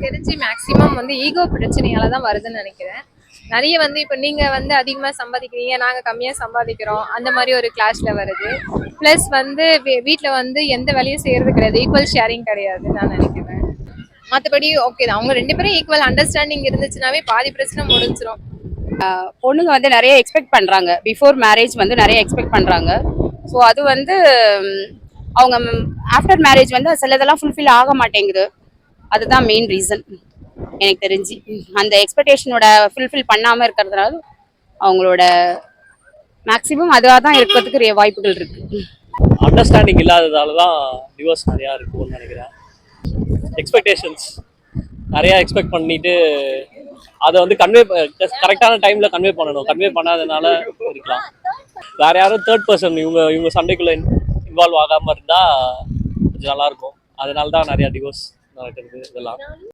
தெரிஞ்சு மேக்ஸிமம் வந்து ஈகோ பிரச்சனையால தான் வருதுன்னு நினைக்கிறேன். நிறைய வந்து இப்போ நீங்க வந்து அதிகமா சம்பாதிக்கிறீங்க, நாங்க கம்மியா சம்பாதிக்கிறோம், அந்த மாதிரி ஒரு கிளாஷ்ல வருது. பிளஸ் வந்து வீட்ல வந்து எந்த வேலையும் செய்யறது கிடையாது, ஈக்குவல் ஷேரிங் கிடையாது நான் நினைக்கிறேன். மற்றபடி ஓகே தான், அவங்க 2 பேரும் ஈக்குவல் அண்டர்ஸ்டாண்டிங் இருந்துச்சுனாவே பாதி பிரச்சனை முடிஞ்சிரும். பொண்ணுங்க வந்து நிறைய எக்ஸ்பெக்ட் பண்றாங்க, பிஃபோர் மேரேஜ் வந்து நிறைய எக்ஸ்பெக்ட் பண்றாங்க. ஸோ அது வந்து அவங்க ஆஃப்டர் மேரேஜ் வந்து சிலதெல்லாம் ஃபுல்ஃபில் ஆக மாட்டேங்குது. அதுதான் மெயின் ரீசன் எனக்கு தெரிஞ்சு. அந்த எக்ஸ்பெக்டேஷனோட ஃபுல்ஃபில் பண்ணாமல் இருக்கிறதுனால அவங்களோட மேக்ஸிமம் அதுவாக தான் இருக்கிறதுக்கு வாய்ப்புகள் இருக்கு. அண்டர்ஸ்டாண்டிங் இல்லாததால தான் டிவோர்ஸ் நிறையா இருக்கும்னு நினைக்கிறேன். எக்ஸ்பெக்டேஷன்ஸ் நிறையா எக்ஸ்பெக்ட் பண்ணிட்டு அதை வந்து கரெக்டான டைமில் கன்வே பண்ணணும். கன்வே பண்ணாதனால இருக்கலாம். வேற யாரும் தேர்ட் பர்சன் இவங்க சண்டைக்குள்ளே இன்வால்வ் ஆகாமல் இருந்தால் கொஞ்சம் நல்லாயிருக்கும். அதனால தான் நிறையா டிவோர்ஸ் நடக்கிறது இதெல்லாம்.